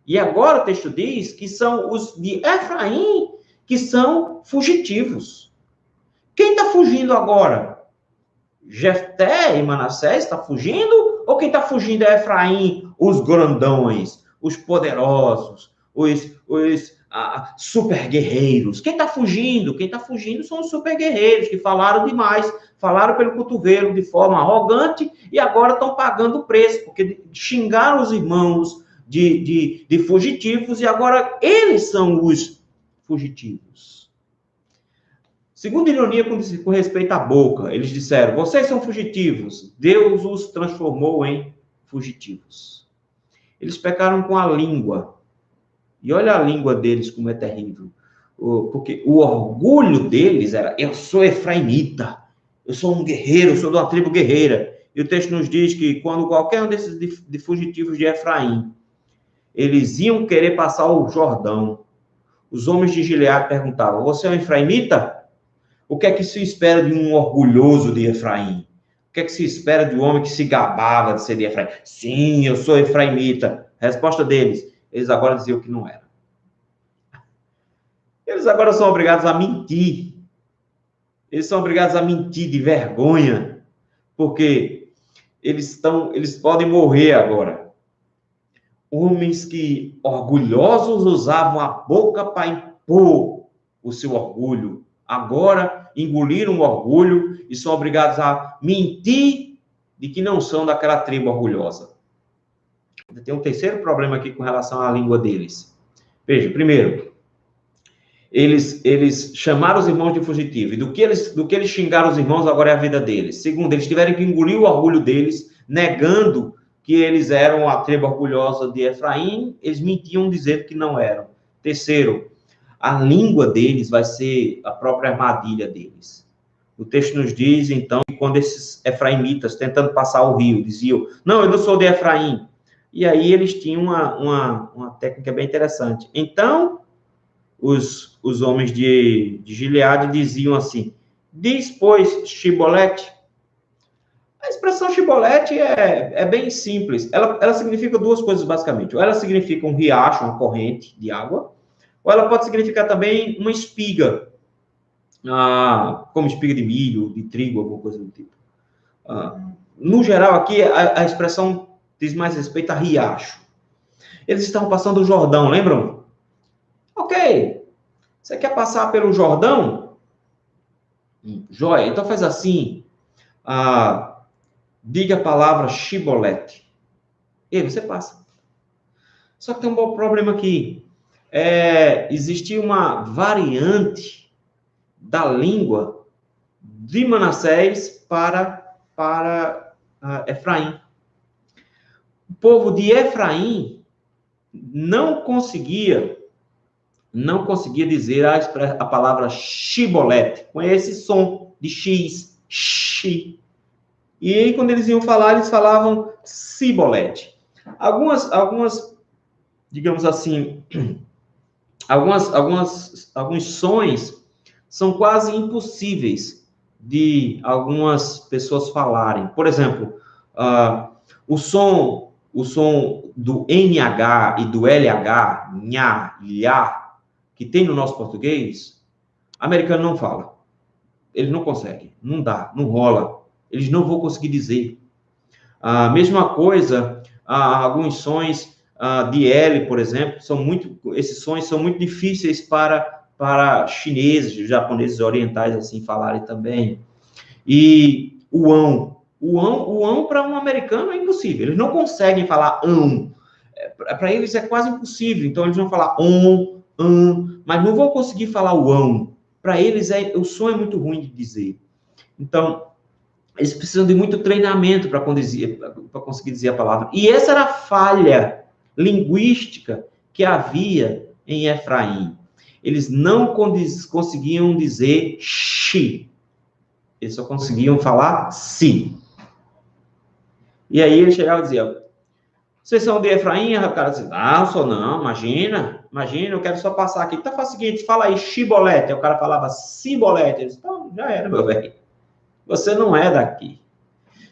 E agora o texto diz que são os de Efraim que são fugitivos. Quem está fugindo agora? Jefté e Manassés está fugindo? Ou quem está fugindo é Efraim, os grandões, os poderosos, os super guerreiros? Quem está fugindo? Quem está fugindo são os super guerreiros que falaram demais, falaram pelo cotovelo de forma arrogante e agora estão pagando o preço, porque xingaram os irmãos de fugitivos e agora eles são os fugitivos. Segunda ironia com respeito à boca, eles disseram, vocês são fugitivos, Deus os transformou em fugitivos. Eles pecaram com a língua. E olha a língua deles como é terrível. Porque o orgulho deles era, eu sou efraimita, eu sou um guerreiro, eu sou de uma tribo guerreira. E o texto nos diz que quando qualquer um desses de fugitivos de Efraim, eles iam querer passar o Jordão, os homens de Gileade perguntavam, você é um efraimita? O que é que se espera de um orgulhoso de Efraim? O que é que se espera de um homem que se gabava de ser de Efraim? Sim, eu sou efraimita. A resposta deles, eles agora diziam que não era. Eles agora são obrigados a mentir. Eles são obrigados a mentir de vergonha, porque eles podem morrer agora. Homens que orgulhosos usavam a boca para impor o seu orgulho, agora engoliram o orgulho e são obrigados a mentir de que não são daquela tribo orgulhosa. Tem um terceiro problema aqui com relação à língua deles. Veja, primeiro, eles chamaram os irmãos de fugitivo, e do que eles xingaram os irmãos, agora é a vida deles. Segundo, eles tiveram que engolir o orgulho deles, negando que eles eram a tribo orgulhosa de Efraim, eles mentiam dizendo que não eram. Terceiro, a língua deles vai ser a própria armadilha deles. O texto nos diz, então, que quando esses efraimitas, tentando passar o rio, diziam, não, eu não sou de Efraim. E aí eles tinham uma técnica bem interessante. Então, os homens de Gileade diziam assim, diz, pois, Shibolete. A expressão Shibolete é bem simples. Ela significa duas coisas, basicamente. Ou ela significa um riacho, uma corrente de água, ou ela pode significar também uma espiga, como espiga de milho, de trigo, alguma coisa do tipo. No geral, aqui, a expressão diz mais respeito a riacho. Eles estavam passando o Jordão, lembram? Ok. Você quer passar pelo Jordão? Joia. Então faz assim. Diga a palavra Shibolete. E aí você passa. Só que tem um bom problema aqui. Existia uma variante da língua de Manassés para Efraim. O povo de Efraim não conseguia dizer a palavra Shibolete, com esse som de X, X. E aí, quando eles iam falar, eles falavam Sibolete. Algumas digamos assim, alguns sons são quase impossíveis de algumas pessoas falarem. Por exemplo, o som do NH e do LH, nha, lhá, que tem no nosso português, americano não fala. Eles não conseguem, não dá, não rola. Eles não vão conseguir dizer. A mesma coisa, alguns sons de L, por exemplo, esses sons são muito difíceis para chineses, japoneses orientais assim falarem também. E o ão para um americano é impossível. Eles não conseguem falar ão. Para eles é quase impossível. Então eles vão falar mas não vão conseguir falar o ão. Para eles o som é muito ruim de dizer. Então eles precisam de muito treinamento para conseguir dizer a palavra. E essa era a falha linguística que havia em Efraim. Eles não conseguiam dizer shi. Eles só conseguiam falar si. E aí ele chegava e dizia, vocês são de Efraim? O cara dizia, não, sou não, imagina, eu quero só passar aqui. Então faz o seguinte, fala aí Shibolete. Aí o cara falava Cibolete. Ele disse, então, já era, meu velho. Você não é daqui.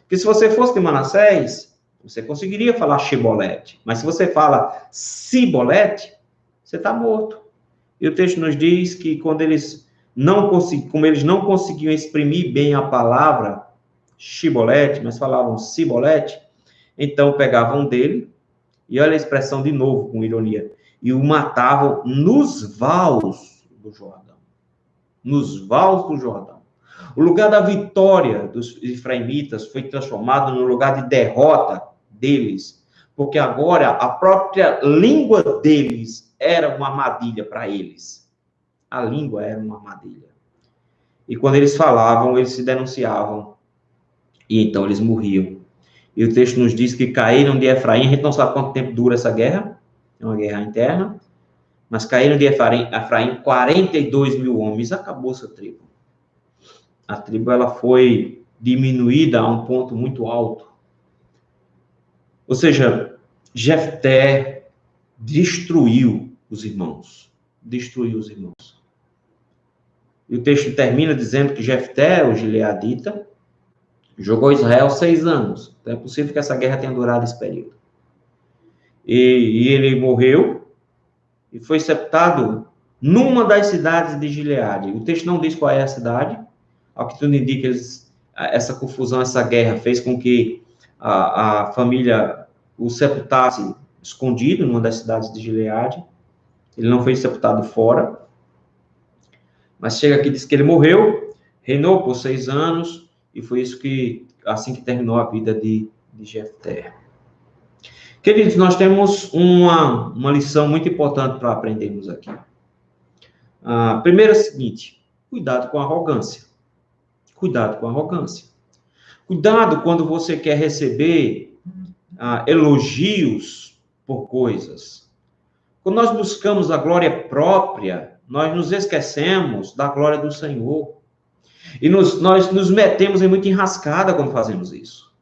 Porque se você fosse de Manassés, você conseguiria falar Shibolete. Mas se você fala Cibolete, você está morto. E o texto nos diz que quando como eles não conseguiam exprimir bem a palavra Shibolete, mas falavam Cibolete, então pegavam dele, e olha a expressão de novo, com ironia, e o matavam nos vales do Jordão. Nos vales do Jordão. O lugar da vitória dos efraimitas foi transformado no lugar de derrota deles, porque agora a própria língua deles era uma armadilha para eles. A língua era uma armadilha. E quando eles falavam, eles se denunciavam, e então eles morriam. E o texto nos diz que caíram de Efraim, a gente não sabe quanto tempo dura essa guerra, é uma guerra interna, mas caíram de Efraim 42 mil homens, acabou essa tribo. A tribo ela foi diminuída a um ponto muito alto. Ou seja, Jefté destruiu os irmãos. Destruiu os irmãos. E o texto termina dizendo que Jefté, o gileadita, jogou Israel 6 anos. Então é possível que essa guerra tenha durado esse período. E ele morreu e foi sepultado numa das cidades de Gileade. O texto não diz qual é a cidade. Ao que tudo indica, essa confusão, essa guerra fez com que a família o sepultasse escondido numa das cidades de Gileade. Ele não foi sepultado fora. Mas chega aqui, diz que ele morreu, reinou por 6 anos, e foi assim que terminou a vida de Jefté. Queridos, nós temos uma lição muito importante para aprendermos aqui. Primeiro é o seguinte, cuidado com a arrogância. Cuidado com a arrogância. Cuidado quando você quer receber elogios por coisas. Quando nós buscamos a glória própria, nós nos esquecemos da glória do Senhor. E nós nos metemos em muita enrascada quando fazemos isso.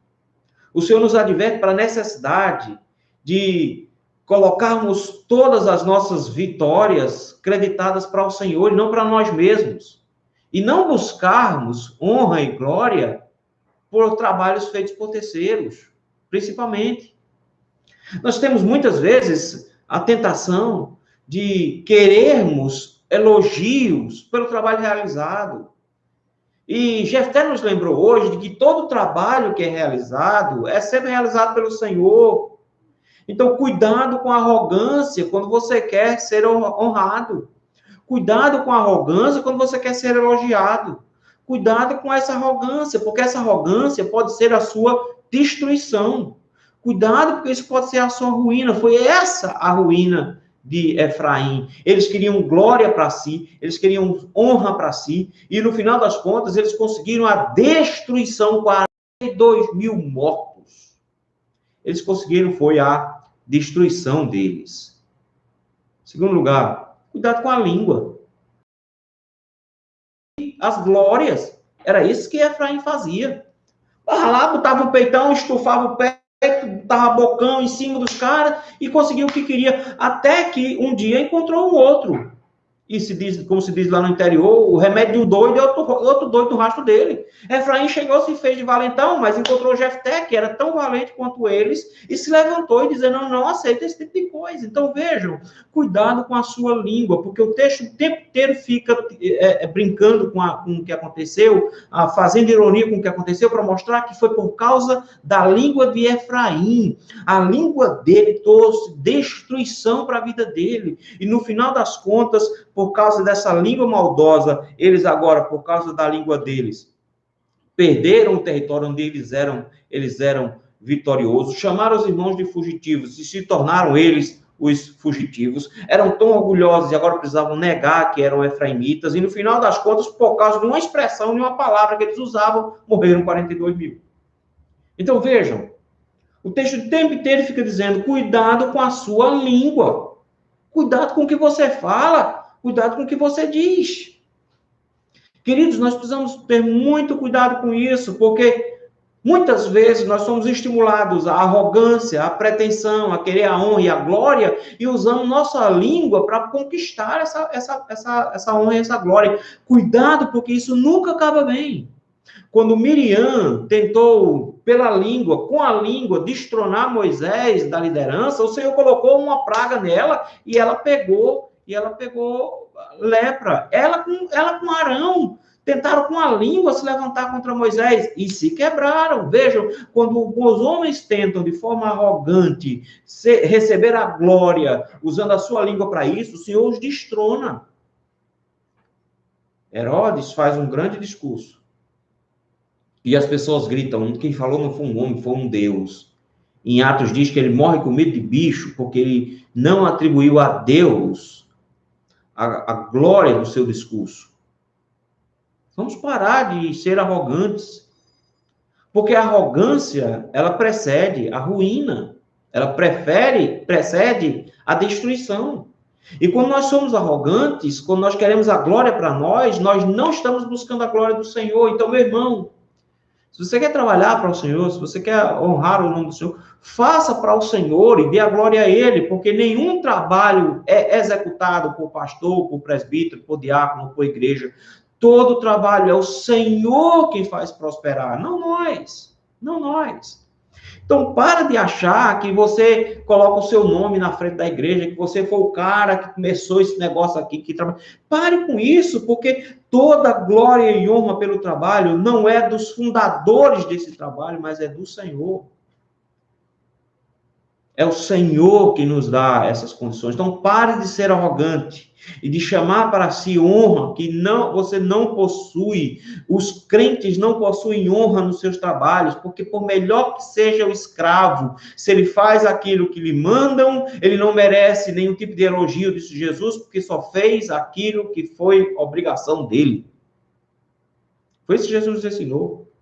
O Senhor nos adverte para a necessidade de colocarmos todas as nossas vitórias creditadas para o Senhor e não para nós mesmos. E não buscarmos honra e glória por trabalhos feitos por terceiros, principalmente. Nós temos muitas vezes a tentação de querermos elogios pelo trabalho realizado. E Jefté nos lembrou hoje de que todo trabalho que é realizado é sempre realizado pelo Senhor. Então, cuidado com a arrogância quando você quer ser honrado. Cuidado com a arrogância quando você quer ser elogiado. Cuidado com essa arrogância, porque essa arrogância pode ser a sua destruição. Cuidado, porque isso pode ser a sua ruína. Foi essa a ruína de Efraim. Eles queriam glória para si, eles queriam honra para si, e no final das contas, eles conseguiram a destruição, 42 mil mortos. Eles conseguiram, foi a destruição deles. Segundo lugar, cuidado com a língua. As glórias, era isso que Efraim fazia. Lá, botava o peitão, estufava o peito, dava bocão em cima dos caras e conseguiu o que queria. Até que um dia encontrou um outro. E se diz, como se diz lá no interior, o remédio do doido é outro doido no rastro dele. Efraim chegou, se fez de valentão, mas encontrou Jefté, que era tão valente quanto eles, e se levantou e dizendo, não aceita esse tipo de coisa. Então vejam, cuidado com a sua língua, porque o texto o tempo inteiro fica brincando com o que aconteceu, fazendo ironia com o que aconteceu, para mostrar que foi por causa da língua de Efraim. A língua dele trouxe destruição para a vida dele. E no final das contas, por causa dessa língua maldosa, eles agora, por causa da língua deles, perderam o território onde eles eram vitoriosos, chamaram os irmãos de fugitivos e se tornaram eles os fugitivos. Eram tão orgulhosos e agora precisavam negar que eram efraimitas, e no final das contas, por causa de uma expressão, de uma palavra que eles usavam, morreram 42 mil. Então vejam, o texto o tempo inteiro fica dizendo, cuidado com a sua língua, cuidado com o que você fala, cuidado com o que você diz. Queridos, nós precisamos ter muito cuidado com isso, porque muitas vezes nós somos estimulados à arrogância, à pretensão, a querer a honra e a glória, e usamos nossa língua para conquistar essa honra e essa glória. Cuidado, porque isso nunca acaba bem. Quando Miriam tentou, com a língua, destronar Moisés da liderança, o Senhor colocou uma praga nela e ela pegou lepra. Ela com Arão tentaram com a língua se levantar contra Moisés e se quebraram. Vejam, quando os homens tentam de forma arrogante receber a glória usando a sua língua para isso, o Senhor os destrona. Herodes faz um grande discurso e as pessoas gritam, quem falou não foi um homem, foi um Deus. Em Atos diz que ele morre com medo de bicho porque ele não atribuiu a Deus a glória do seu discurso. Vamos parar de ser arrogantes, porque a arrogância, ela precede a ruína, ela precede a destruição. E quando nós somos arrogantes, quando nós queremos a glória para nós não estamos buscando a glória do Senhor. Então, meu irmão, se você quer trabalhar para o Senhor, se você quer honrar o nome do Senhor, faça para o Senhor e dê a glória a Ele, porque nenhum trabalho é executado por pastor, por presbítero, por diácono, por igreja. Todo trabalho é o Senhor quem faz prosperar, não nós. Não nós. Então, para de achar que você coloca o seu nome na frente da igreja, que você foi o cara que começou esse negócio aqui, que trabalha. Pare com isso, porque toda glória e honra pelo trabalho não é dos fundadores desse trabalho, mas é do Senhor. É o Senhor que nos dá essas condições. Então, pare de ser arrogante e de chamar para si honra que você não possui. Os crentes não possuem honra nos seus trabalhos, porque por melhor que seja o escravo, se ele faz aquilo que lhe mandam, ele não merece nenhum tipo de elogio, disse Jesus, porque só fez aquilo que foi obrigação dele. Foi isso que Jesus ensinou.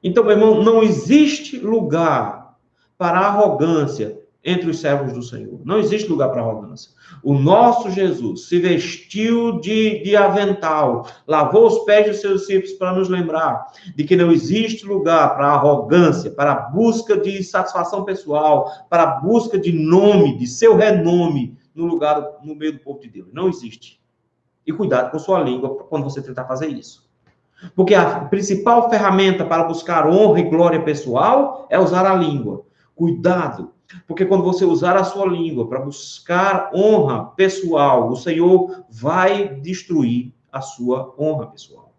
Então, meu irmão, não existe lugar para arrogância entre os servos do Senhor. Não existe lugar para arrogância. O nosso Jesus se vestiu de avental, lavou os pés dos seus discípulos para nos lembrar de que não existe lugar para arrogância, para a busca de satisfação pessoal, para a busca de nome, de seu renome no meio do povo de Deus. Não existe. E cuidado com sua língua quando você tentar fazer isso. Porque a principal ferramenta para buscar honra e glória pessoal é usar a língua. Cuidado. Porque quando você usar a sua língua para buscar honra pessoal, o Senhor vai destruir a sua honra pessoal.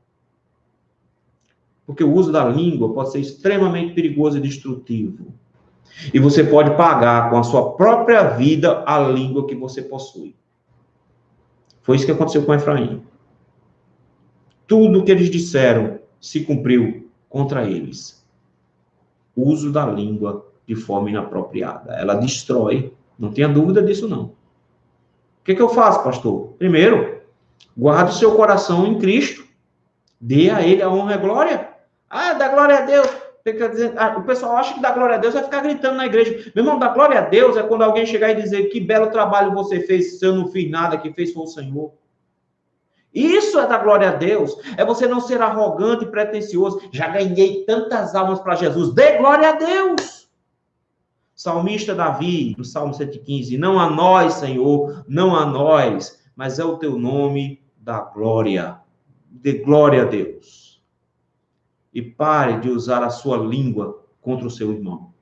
Porque o uso da língua pode ser extremamente perigoso e destrutivo. E você pode pagar com a sua própria vida a língua que você possui. Foi isso que aconteceu com Efraim. Tudo o que eles disseram se cumpriu contra eles. O uso da língua de forma inapropriada. Ela destrói, não tenha dúvida disso não. O que eu faço, pastor? Primeiro, guarde o seu coração em Cristo. Dê a Ele a honra e a glória. Dá glória a Deus. O pessoal acha que dá glória a Deus vai ficar gritando na igreja. Meu irmão, dar glória a Deus é quando alguém chegar e dizer que belo trabalho você fez, se eu não fiz nada, que fez foi o Senhor. Isso é dar glória a Deus. É você não ser arrogante e pretensioso. Já ganhei tantas almas para Jesus. Dê glória a Deus. salmista Davi, no Salmo 115, não a nós, Senhor, não a nós, mas é o teu nome da glória. Dê glória a Deus. E pare de usar a sua língua contra o seu irmão.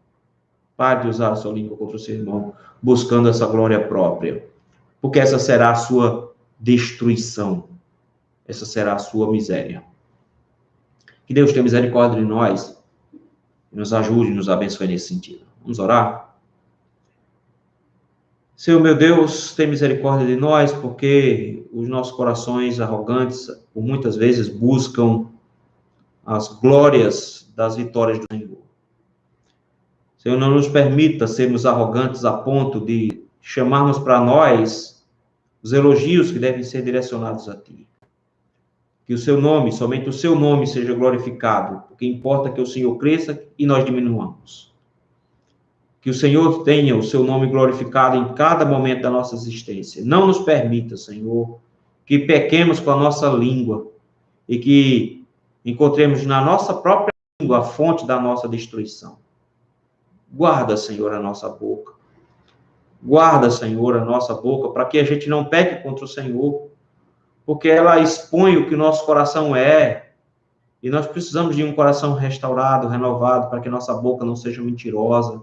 Pare de usar a sua língua contra o seu irmão, buscando essa glória própria. Porque essa será a sua destruição. Essa será a sua miséria. Que Deus tenha misericórdia de nós e nos ajude e nos abençoe nesse sentido. Vamos orar? Senhor, meu Deus, tem misericórdia de nós, porque os nossos corações arrogantes, por muitas vezes, buscam as glórias das vitórias do Senhor. Senhor, não nos permita sermos arrogantes a ponto de chamarmos para nós os elogios que devem ser direcionados a Ti. Que o Seu nome, somente o Seu nome seja glorificado, porque importa que o Senhor cresça e nós diminuamos. Que o Senhor tenha o Seu nome glorificado em cada momento da nossa existência. Não nos permita, Senhor, que pequemos com a nossa língua e que encontremos na nossa própria língua a fonte da nossa destruição. Guarda, Senhor, a nossa boca. Guarda, Senhor, a nossa boca, para que a gente não peque contra o Senhor, porque ela expõe o que o nosso coração é, e nós precisamos de um coração restaurado, renovado, para que nossa boca não seja mentirosa,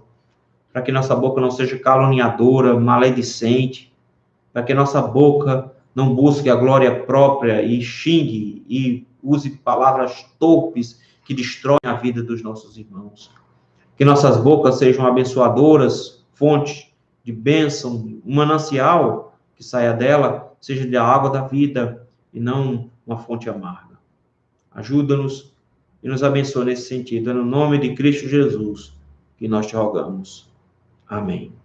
para que nossa boca não seja caluniadora, maledicente, para que nossa boca não busque a glória própria e xingue e use palavras torpes que destroem a vida dos nossos irmãos. Que nossas bocas sejam abençoadoras, fonte de bênção, um manancial que saia dela, seja da água da vida e não uma fonte amarga. Ajuda-nos e nos abençoe nesse sentido. É no nome de Cristo Jesus que nós te rogamos. Amém.